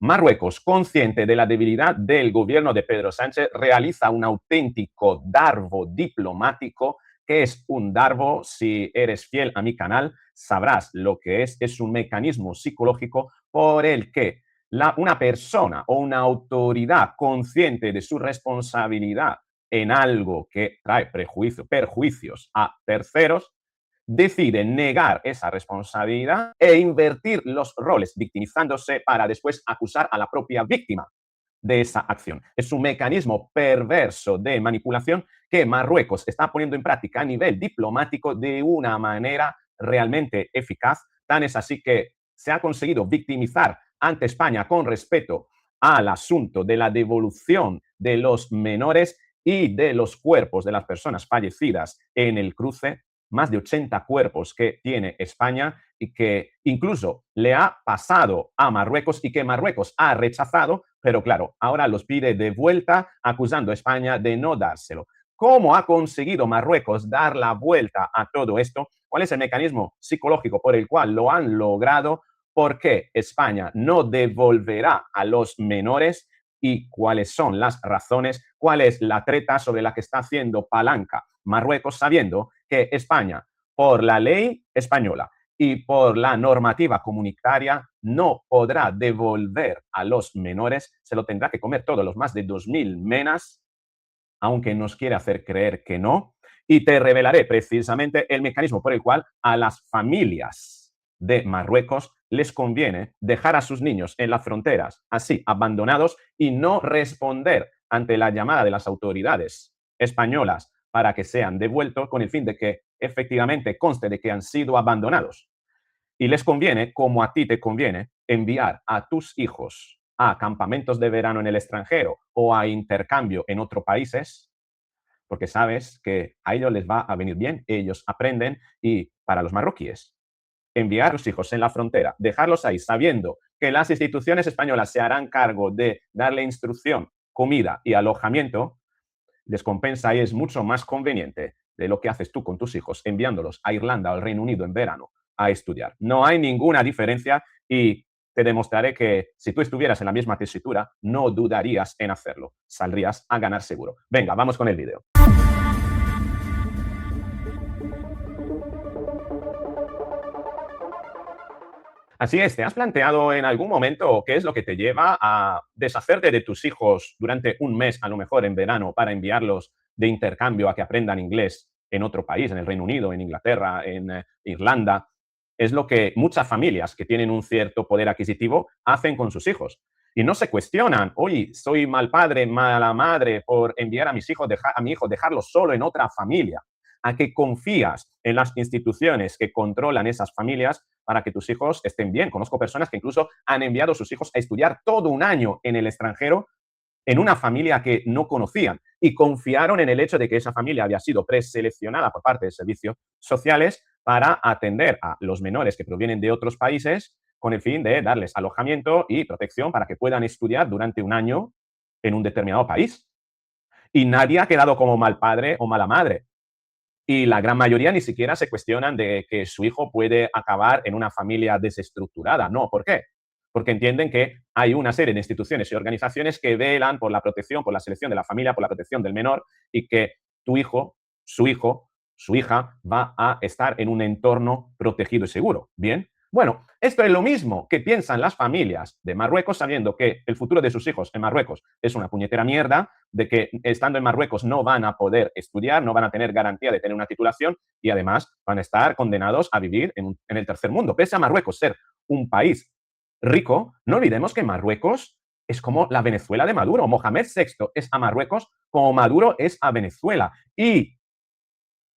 Marruecos, consciente de la debilidad del gobierno de Pedro Sánchez, realiza un auténtico darbo diplomático. ¿Qué es un darbo? Si eres fiel a mi canal, sabrás lo que es. Es un mecanismo psicológico por el que una persona o una autoridad consciente de su responsabilidad en algo que trae perjuicios a terceros, decide negar esa responsabilidad e invertir los roles, victimizándose para después acusar a la propia víctima de esa acción. Es un mecanismo perverso de manipulación que Marruecos está poniendo en práctica a nivel diplomático de una manera realmente eficaz. Tan es así que se ha conseguido victimizar ante España con respecto al asunto de la devolución de los menores y de los cuerpos de las personas fallecidas en el cruce, más de 80 cuerpos que tiene España y que incluso le ha pasado a Marruecos y que Marruecos ha rechazado, pero claro, ahora los pide de vuelta acusando a España de no dárselo. ¿Cómo ha conseguido Marruecos dar la vuelta a todo esto? ¿Cuál es el mecanismo psicológico por el cual lo han logrado? ¿Por qué España no devolverá a los menores? ¿Y cuáles son las razones? ¿Cuál es la treta sobre la que está haciendo palanca Marruecos, sabiendo que España, por la ley española y por la normativa comunitaria, no podrá devolver a los menores? Se lo tendrá que comer todos los más de 2.000 menas, aunque nos quiere hacer creer que no. Y te revelaré precisamente el mecanismo por el cual a las familias de Marruecos les conviene dejar a sus niños en las fronteras así, abandonados, y no responder ante la llamada de las autoridades españolas para que sean devueltos, con el fin de que efectivamente conste de que han sido abandonados. Y les conviene, como a ti te conviene, enviar a tus hijos a campamentos de verano en el extranjero o a intercambio en otros países, porque sabes que a ellos les va a venir bien, ellos aprenden. Y para los marroquíes, enviar a sus hijos en la frontera, dejarlos ahí sabiendo que las instituciones españolas se harán cargo de darle instrucción, comida y alojamiento, les compensa y es mucho más conveniente de lo que haces tú con tus hijos enviándolos a Irlanda o al Reino Unido en verano a estudiar. No hay ninguna diferencia y te demostraré que si tú estuvieras en la misma tesitura, no dudarías en hacerlo. Saldrías a ganar seguro. Venga, vamos con el vídeo. Así es, ¿te has planteado en algún momento qué es lo que te lleva a deshacerte de tus hijos durante un mes, a lo mejor en verano, para enviarlos de intercambio a que aprendan inglés en otro país, en el Reino Unido, en Inglaterra, en Irlanda? Es lo que muchas familias que tienen un cierto poder adquisitivo hacen con sus hijos. Y no se cuestionan, oye, soy mal padre, mala madre por enviar a mis hijos, a mi hijo, dejarlo solo en otra familia. ¿A que confías en las instituciones que controlan esas familias para que tus hijos estén bien? Conozco personas que incluso han enviado a sus hijos a estudiar todo un año en el extranjero en una familia que no conocían y confiaron en el hecho de que esa familia había sido preseleccionada por parte de servicios sociales para atender a los menores que provienen de otros países con el fin de darles alojamiento y protección para que puedan estudiar durante un año en un determinado país. Y nadie ha quedado como mal padre o mala madre. Y la gran mayoría ni siquiera se cuestionan de que su hijo puede acabar en una familia desestructurada. No, ¿por qué? Porque entienden que hay una serie de instituciones y organizaciones que velan por la protección, por la selección de la familia, por la protección del menor, y que tu hijo, su hija va a estar en un entorno protegido y seguro. Bien. Bueno, esto es lo mismo que piensan las familias de Marruecos, sabiendo que el futuro de sus hijos en Marruecos es una puñetera mierda, de que estando en Marruecos no van a poder estudiar, no van a tener garantía de tener una titulación y además van a estar condenados a vivir en el tercer mundo. Pese a Marruecos ser un país rico, no olvidemos que Marruecos es como la Venezuela de Maduro. Mohamed VI es a Marruecos como Maduro es a Venezuela. Y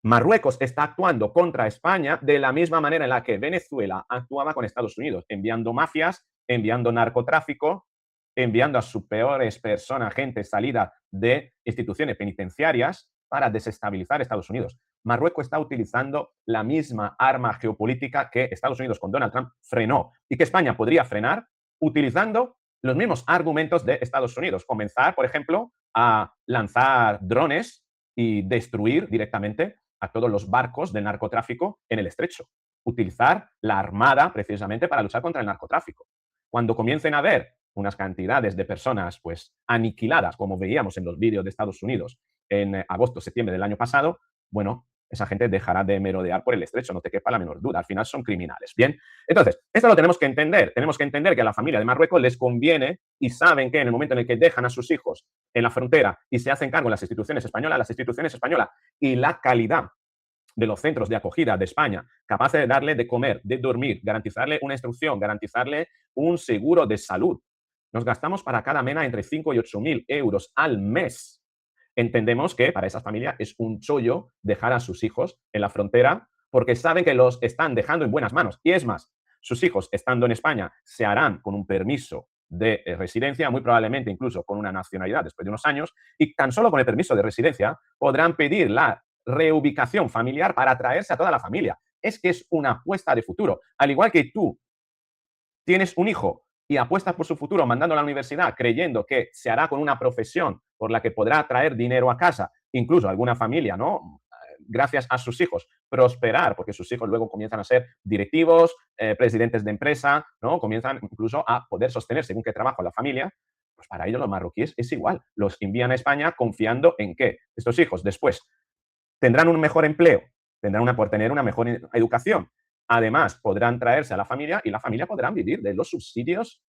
Marruecos está actuando contra España de la misma manera en la que Venezuela actuaba con Estados Unidos, enviando mafias, enviando narcotráfico, enviando a sus peores personas, gente salida de instituciones penitenciarias para desestabilizar a Estados Unidos. Marruecos está utilizando la misma arma geopolítica que Estados Unidos con Donald Trump frenó y que España podría frenar utilizando los mismos argumentos de Estados Unidos. Comenzar, por ejemplo, a lanzar drones y destruir directamente a todos los barcos de narcotráfico en el estrecho. Utilizar la armada precisamente para luchar contra el narcotráfico. Cuando comiencen a ver unas cantidades de personas pues aniquiladas, como veíamos en los vídeos de Estados Unidos en agosto, septiembre del año pasado, bueno, esa gente dejará de merodear por el estrecho, no te quepa la menor duda, al final son criminales. Bien, entonces, esto lo tenemos que entender que a la familia de Marruecos les conviene y saben que en el momento en el que dejan a sus hijos en la frontera y se hacen cargo las instituciones españolas y la calidad de los centros de acogida de España, capaces de darle de comer, de dormir, garantizarle una instrucción, garantizarle un seguro de salud. Nos gastamos para cada mena entre 5 y 8.000 euros al mes. Entendemos que para esas familias es un chollo dejar a sus hijos en la frontera porque saben que los están dejando en buenas manos. Y es más, sus hijos estando en España se harán con un permiso de residencia, muy probablemente incluso con una nacionalidad después de unos años, y tan solo con el permiso de residencia podrán pedir la reubicación familiar para traerse a toda la familia. Es que es una apuesta de futuro. Al igual que tú tienes un hijo y apuestas por su futuro mandándolo a la universidad creyendo que se hará con una profesión por la que podrá traer dinero a casa, incluso alguna familia, ¿no? Gracias a sus hijos, prosperar, porque sus hijos luego comienzan a ser directivos, presidentes de empresa, ¿no? Comienzan incluso a poder sostener según qué trabajo la familia. Pues para ellos los marroquíes es igual. Los envían a España confiando en que estos hijos después tendrán un mejor empleo, por tener una mejor educación. Además, podrán traerse a la familia y la familia podrán vivir de los subsidios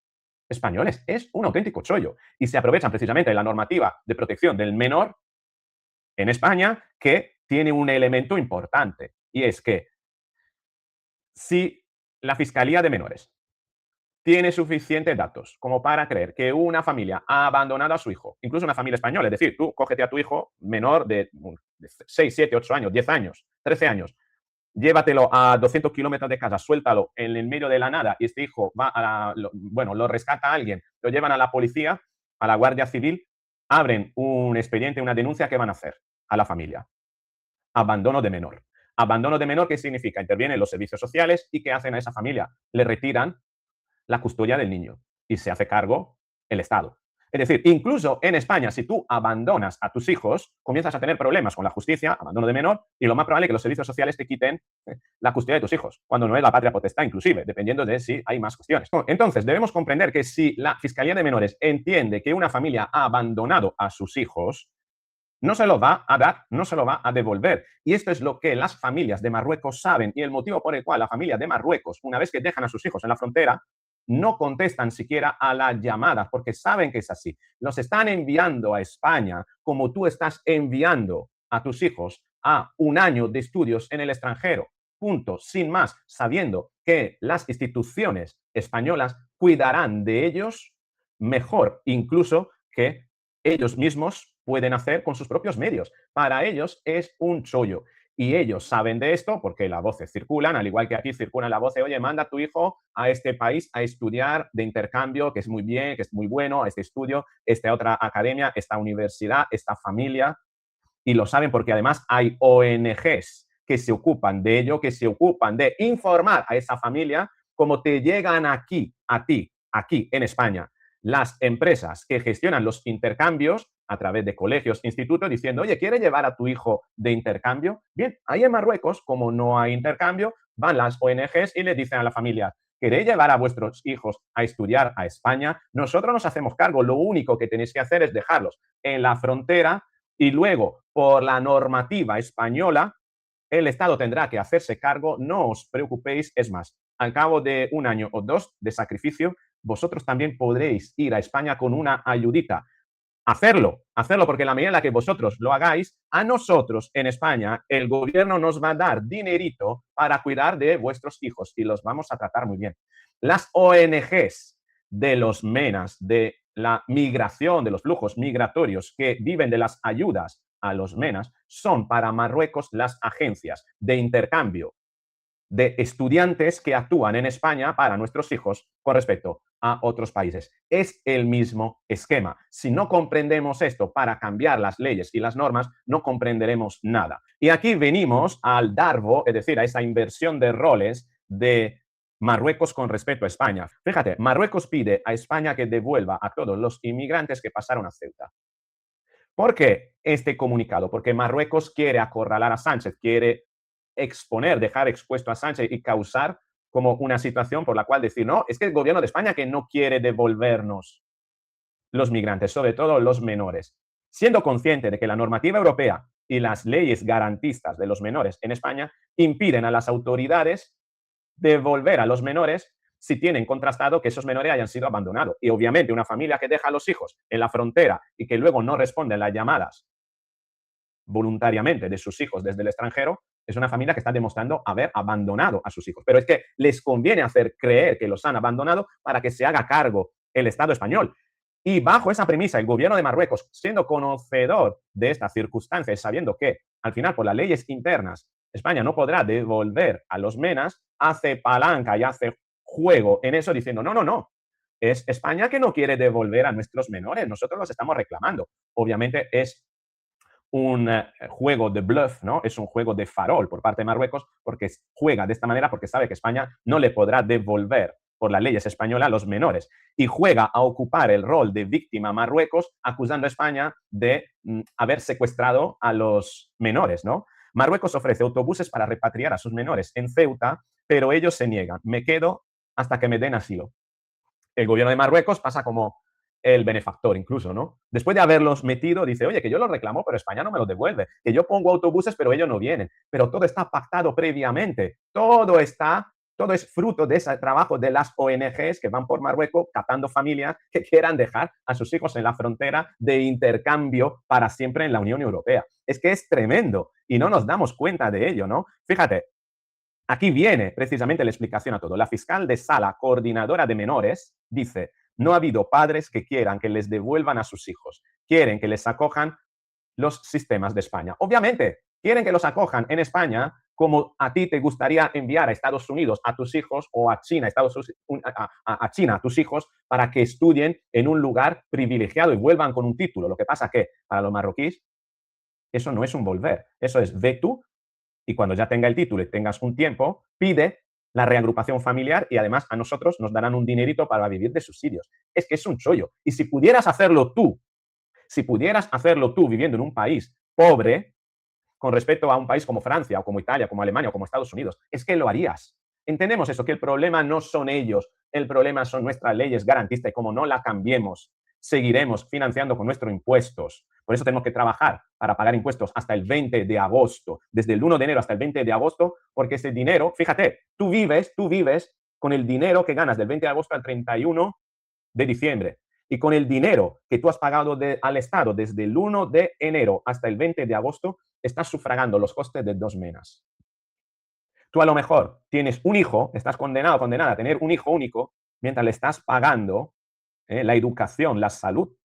españoles. Es un auténtico chollo. Y se aprovechan precisamente de la normativa de protección del menor en España, que tiene un elemento importante. Y es que si la Fiscalía de Menores tiene suficientes datos como para creer que una familia ha abandonado a su hijo, incluso una familia española, es decir, tú cógete a tu hijo menor de 6, 7, 8 años, 10 años, 13 años, llévatelo a 200 kilómetros de casa, suéltalo en el medio de la nada y este hijo va bueno, lo rescata a alguien, lo llevan a la policía, a la Guardia Civil, abren un expediente, una denuncia, ¿qué van a hacer a la familia? Abandono de menor. Abandono de menor, ¿qué significa? Intervienen los servicios sociales y ¿qué hacen a esa familia? Le retiran la custodia del niño y se hace cargo el Estado. Es decir, incluso en España, si tú abandonas a tus hijos, comienzas a tener problemas con la justicia, abandono de menor, y lo más probable es que los servicios sociales te quiten la custodia de tus hijos, cuando no es la patria potestad, inclusive, dependiendo de si hay más cuestiones. Entonces, debemos comprender que si la Fiscalía de Menores entiende que una familia ha abandonado a sus hijos, no se lo va a dar, no se lo va a devolver. Y esto es lo que las familias de Marruecos saben y el motivo por el cual la familia de Marruecos, una vez que dejan a sus hijos en la frontera, no contestan siquiera a las llamadas porque saben que es así. Los están enviando a España como tú estás enviando a tus hijos a un año de estudios en el extranjero. Punto, sin más, sabiendo que las instituciones españolas cuidarán de ellos mejor incluso que ellos mismos pueden hacer con sus propios medios. Para ellos es un chollo. Y ellos saben de esto porque las voces circulan, al igual que aquí circulan la voz de, oye, manda a tu hijo a este país a estudiar de intercambio, que es muy bien, que es muy bueno, a este estudio, esta otra academia, esta universidad, esta familia. Y lo saben porque además hay ONGs que se ocupan de ello, que se ocupan de informar a esa familia cómo te llegan aquí, a ti, aquí en España, las empresas que gestionan los intercambios a través de colegios, institutos, diciendo, oye, ¿quiere llevar a tu hijo de intercambio? Bien, ahí en Marruecos, como no hay intercambio, van las ONGs y le dicen a la familia, ¿queréis llevar a vuestros hijos a estudiar a España? Nosotros nos hacemos cargo, lo único que tenéis que hacer es dejarlos en la frontera y luego, por la normativa española, el Estado tendrá que hacerse cargo, no os preocupéis, es más, al cabo de un año o dos de sacrificio, vosotros también podréis ir a España con una ayudita. Hacerlo porque la medida en la que vosotros lo hagáis, a nosotros en España el gobierno nos va a dar dinerito para cuidar de vuestros hijos y los vamos a tratar muy bien. Las ONGs de los MENAS, de la migración, de los flujos migratorios que viven de las ayudas a los MENAS, son para Marruecos las agencias de intercambio de estudiantes que actúan en España para nuestros hijos con respecto a otros países. Es el mismo esquema. Si no comprendemos esto para cambiar las leyes y las normas, no comprenderemos nada. Y aquí venimos al darbo, es decir, a esa inversión de roles de Marruecos con respecto a España. Fíjate, Marruecos pide a España que devuelva a todos los inmigrantes que pasaron a Ceuta. ¿Por qué este comunicado? Porque Marruecos quiere acorralar a Sánchez, quiere exponer, dejar expuesto a Sánchez y causar como una situación por la cual decir, no, es que el gobierno de España que no quiere devolvernos los migrantes, sobre todo los menores, siendo consciente de que la normativa europea y las leyes garantistas de los menores en España impiden a las autoridades devolver a los menores si tienen contrastado que esos menores hayan sido abandonados. Y obviamente una familia que deja a los hijos en la frontera y que luego no responde a las llamadas voluntariamente de sus hijos desde el extranjero, es una familia que está demostrando haber abandonado a sus hijos. Pero es que les conviene hacer creer que los han abandonado para que se haga cargo el Estado español. Y bajo esa premisa, el gobierno de Marruecos, siendo conocedor de esta circunstancia y sabiendo que al final por las leyes internas España no podrá devolver a los menas, hace palanca y hace juego en eso diciendo, no, no, no, es España que no quiere devolver a nuestros menores, nosotros los estamos reclamando. Obviamente es un juego de bluff, ¿no? Es un juego de farol por parte de Marruecos porque juega de esta manera porque sabe que España no le podrá devolver por las leyes españolas a los menores y juega a ocupar el rol de víctima Marruecos acusando a España de haber secuestrado a los menores, ¿no? Marruecos ofrece autobuses para repatriar a sus menores en Ceuta, pero ellos se niegan. Me quedo hasta que me den asilo. El gobierno de Marruecos pasa como el benefactor incluso, ¿no? Después de haberlos metido, dice, oye, que yo los reclamo, pero España no me los devuelve, que yo pongo autobuses, pero ellos no vienen. Pero todo está pactado previamente, todo es fruto de ese trabajo de las ONGs que van por Marruecos captando familias que quieran dejar a sus hijos en la frontera de intercambio para siempre en la Unión Europea. Es que es tremendo y no nos damos cuenta de ello, ¿no? Fíjate, aquí viene precisamente la explicación a todo. La fiscal de sala coordinadora de menores dice, no ha habido padres que quieran que les devuelvan a sus hijos, quieren que les acojan los sistemas de España. Obviamente, quieren que los acojan en España como a ti te gustaría enviar a Estados Unidos a tus hijos o a China, a China a tus hijos para que estudien en un lugar privilegiado y vuelvan con un título. Lo que pasa es que para los marroquíes eso no es un volver, eso es ve tú y cuando ya tenga el título y tengas un tiempo, pide la reagrupación familiar y además a nosotros nos darán un dinerito para vivir de subsidios. Es que es un chollo. Y si pudieras hacerlo tú, viviendo en un país pobre, con respecto a un país como Francia o como Italia, como Alemania o como Estados Unidos, es que lo harías. Entendemos eso, que el problema no son ellos, el problema son nuestras leyes garantistas y como no la cambiemos, seguiremos financiando con nuestros impuestos. Por eso tenemos que trabajar para pagar impuestos hasta el 20 de agosto, desde el 1 de enero hasta el 20 de agosto, porque ese dinero, fíjate, tú vives con el dinero que ganas del 20 de agosto al 31 de diciembre. Y con el dinero que tú has pagado al Estado desde el 1 de enero hasta el 20 de agosto, estás sufragando los costes de 2 menas. Tú a lo mejor tienes un hijo, estás condenado, condenada a tener un hijo único, mientras le estás pagando la educación, la salud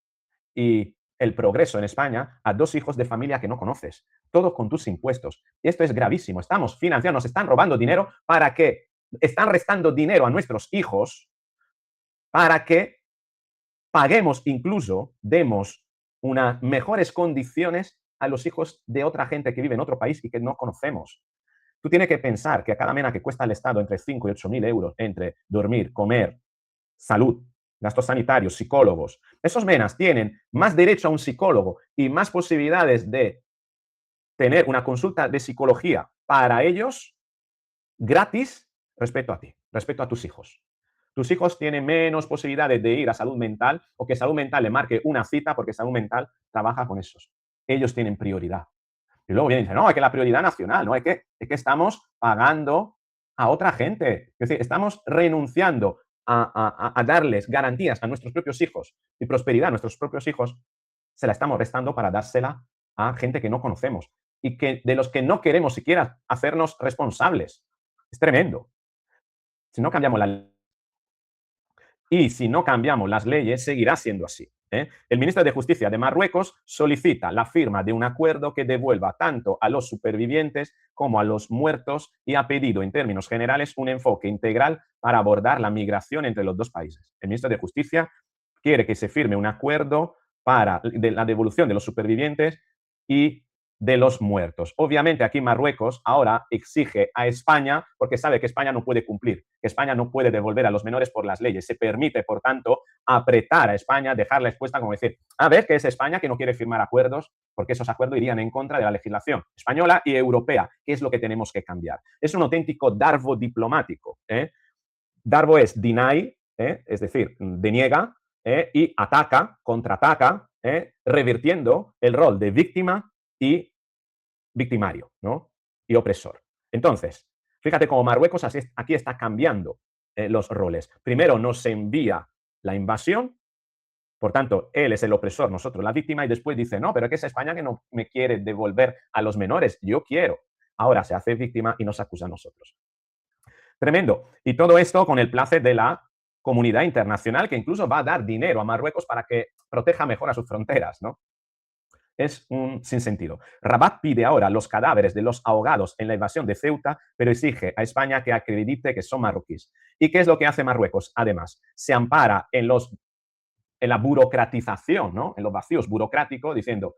y el progreso en España a 2 hijos de familia que no conoces, todo con tus impuestos. Y esto es gravísimo. Estamos financiando, nos están robando dinero para que están restando dinero a nuestros hijos para que paguemos incluso, demos unas mejores condiciones a los hijos de otra gente que vive en otro país y que no conocemos. Tú tienes que pensar que a cada mena que cuesta al Estado entre 5 y 8 mil euros, entre dormir, comer, salud, gastos sanitarios, psicólogos, esos menas tienen más derecho a un psicólogo y más posibilidades de tener una consulta de psicología para ellos gratis respecto a ti, respecto a tus hijos. Tus hijos tienen menos posibilidades de ir a salud mental o que salud mental le marque una cita porque salud mental trabaja con esos. Ellos tienen prioridad. Y luego vienen y dicen, no, es que la prioridad nacional, no, es que estamos pagando a otra gente. Es decir, estamos renunciando a darles garantías a nuestros propios hijos y prosperidad a nuestros propios hijos, se la estamos restando para dársela a gente que no conocemos y que de los que no queremos siquiera hacernos responsables. Es tremendo. Si no cambiamos la y si no cambiamos las leyes, seguirá siendo así. El ministro de Justicia de Marruecos solicita la firma de un acuerdo que devuelva tanto a los supervivientes como a los muertos y ha pedido, en términos generales, un enfoque integral para abordar la migración entre los dos países. El ministro de Justicia quiere que se firme un acuerdo para la devolución de los supervivientes y de los muertos. Obviamente aquí Marruecos ahora exige a España, porque sabe que España no puede cumplir, que España no puede devolver a los menores por las leyes. Se permite, por tanto, apretar a España, dejarla expuesta como decir, a ver, que es España que no quiere firmar acuerdos, porque esos acuerdos irían en contra de la legislación española y europea, que es lo que tenemos que cambiar. Es un auténtico darbo diplomático. Darbo es deny, es decir, deniega, y ataca, contraataca, revirtiendo el rol de víctima y victimario, ¿no? Y opresor. Entonces, fíjate cómo Marruecos aquí está cambiando los roles. Primero nos envía la invasión, por tanto, él es el opresor, nosotros la víctima, y después dice, no, pero es que es España que no me quiere devolver a los menores, yo quiero. Ahora se hace víctima y nos acusa a nosotros. Tremendo. Y todo esto con el placer de la comunidad internacional, que incluso va a dar dinero a Marruecos para que proteja mejor a sus fronteras, ¿no? Es un sinsentido. Rabat pide ahora los cadáveres de los ahogados en la invasión de Ceuta, pero exige a España que acredite que son marroquíes. ¿Y qué es lo que hace Marruecos? Además, se ampara en la burocratización, ¿no? En los vacíos burocráticos, diciendo,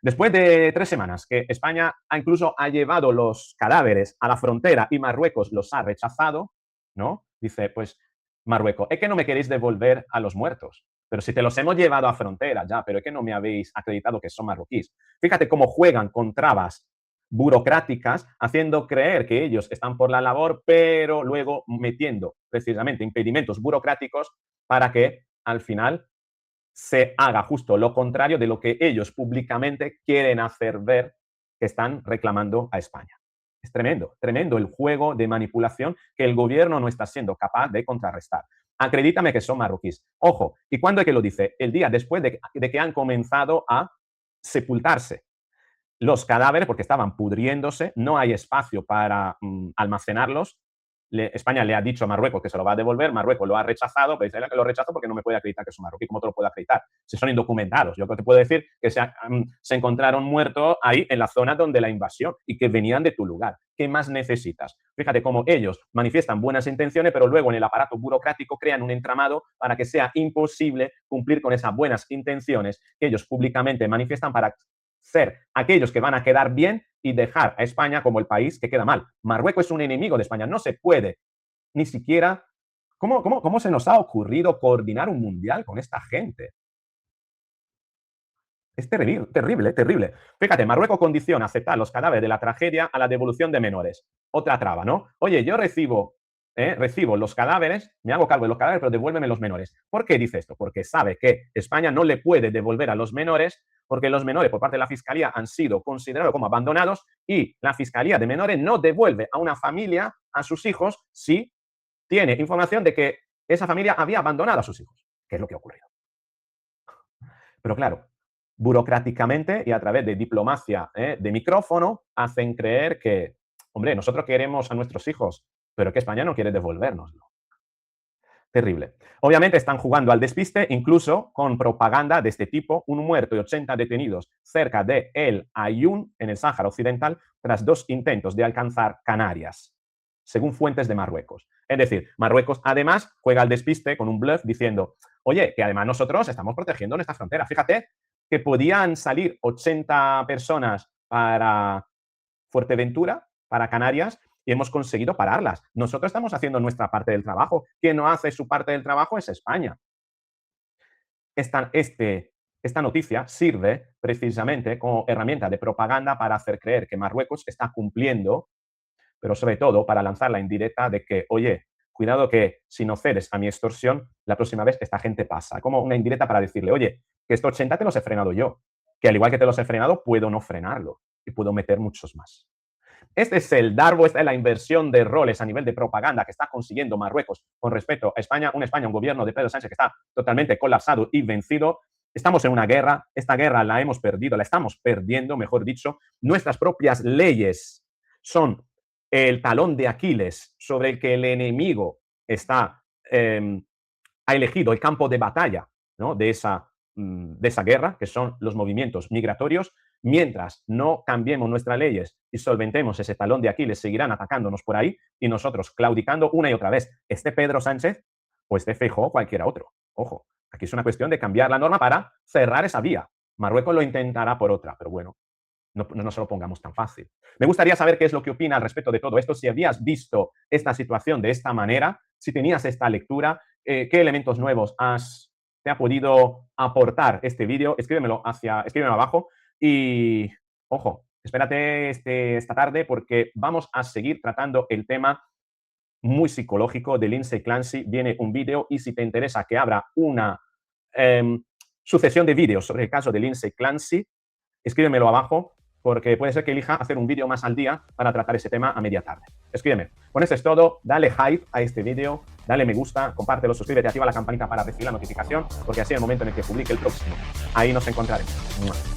después de 3 semanas que España incluso ha llevado los cadáveres a la frontera y Marruecos los ha rechazado, ¿no? Dice, pues, Marruecos, es que no me queréis devolver a los muertos, pero si te los hemos llevado a frontera ya, pero es que no me habéis acreditado que son marroquíes. Fíjate cómo juegan con trabas burocráticas, haciendo creer que ellos están por la labor, pero luego metiendo precisamente impedimentos burocráticos para que al final se haga justo lo contrario de lo que ellos públicamente quieren hacer ver que están reclamando a España. Es tremendo, tremendo el juego de manipulación que el gobierno no está siendo capaz de contrarrestar. Acredítame que son marroquíes. Ojo, ¿y cuándo es que lo dice? El día después de que han comenzado a sepultarse los cadáveres, porque estaban pudriéndose, no hay espacio para almacenarlos. España le ha dicho a Marruecos que se lo va a devolver, Marruecos lo ha rechazado, pero dice que lo rechazo porque no me puede acreditar que son marroquíes. ¿Cómo te lo puedo acreditar? Si son indocumentados. Yo te puedo decir que se encontraron muertos ahí en la zona donde la invasión y que venían de tu lugar. ¿Qué más necesitas? Fíjate cómo ellos manifiestan buenas intenciones, pero luego en el aparato burocrático crean un entramado para que sea imposible cumplir con esas buenas intenciones que ellos públicamente manifiestan para ser aquellos que van a quedar bien y dejar a España como el país que queda mal. Marruecos es un enemigo de España. No se puede ni siquiera... ¿Cómo se nos ha ocurrido coordinar un mundial con esta gente? Es terrible, terrible, terrible. Fíjate, Marruecos condiciona aceptar los cadáveres de la tragedia a la devolución de menores. Otra traba, ¿no? Oye, yo recibo los cadáveres, me hago cargo de los cadáveres, pero devuélveme los menores. ¿Por qué dice esto? Porque sabe que España no le puede devolver a los menores porque los menores por parte de la Fiscalía han sido considerados como abandonados y la Fiscalía de Menores no devuelve a una familia a sus hijos si tiene información de que esa familia había abandonado a sus hijos, que es lo que ha ocurrido. Pero claro, burocráticamente y a través de diplomacia de micrófono hacen creer que, hombre, nosotros queremos a nuestros hijos, pero que España no quiere devolvérnoslo. Terrible. Obviamente están jugando al despiste, incluso con propaganda de este tipo, un muerto y 80 detenidos cerca de El Aaiún, en el Sáhara Occidental, tras 2 intentos de alcanzar Canarias, según fuentes de Marruecos. Es decir, Marruecos además juega al despiste con un bluff diciendo, oye, que además nosotros estamos protegiendo nuestra frontera. Fíjate que podían salir 80 personas para Fuerteventura, para Canarias, y hemos conseguido pararlas. Nosotros estamos haciendo nuestra parte del trabajo. Quien no hace su parte del trabajo es España. Esta noticia sirve precisamente como herramienta de propaganda para hacer creer que Marruecos está cumpliendo, pero sobre todo para lanzar la indirecta de que, oye, cuidado que si no cedes a mi extorsión, la próxima vez esta gente pasa. Como una indirecta para decirle, oye, que estos 80 te los he frenado yo, que al igual que te los he frenado, puedo no frenarlo y puedo meter muchos más. Este es el darbo, esta es la inversión de roles a nivel de propaganda que está consiguiendo Marruecos con respecto a España, un gobierno de Pedro Sánchez que está totalmente colapsado y vencido. Estamos en una guerra, esta guerra la hemos perdido, la estamos perdiendo, mejor dicho. Nuestras propias leyes son el talón de Aquiles sobre el que el enemigo ha elegido el campo de batalla, ¿no? de esa guerra, que son los movimientos migratorios. Mientras no cambiemos nuestras leyes y solventemos ese talón de Aquiles, seguirán atacándonos por ahí y nosotros claudicando una y otra vez. Este Pedro Sánchez o este Feijóo o cualquiera otro. Ojo, aquí es una cuestión de cambiar la norma para cerrar esa vía. Marruecos lo intentará por otra, pero bueno, no se lo pongamos tan fácil. Me gustaría saber qué es lo que opina al respecto de todo esto, si habías visto esta situación de esta manera, si tenías esta lectura, qué elementos nuevos te ha podido aportar este vídeo. Escríbemelo abajo y, ojo, espérate esta tarde porque vamos a seguir tratando el tema muy psicológico de Lindsay Clancy. Viene un vídeo y si te interesa que abra una sucesión de vídeos sobre el caso de Lindsay Clancy, escríbemelo abajo porque puede ser que elija hacer un vídeo más al día para tratar ese tema a media tarde. Escríbeme. Con esto es todo. Dale hype a este vídeo, dale me gusta, compártelo, suscríbete, activa la campanita para recibir la notificación, porque así en el momento en el que publique el próximo, ahí nos encontraremos.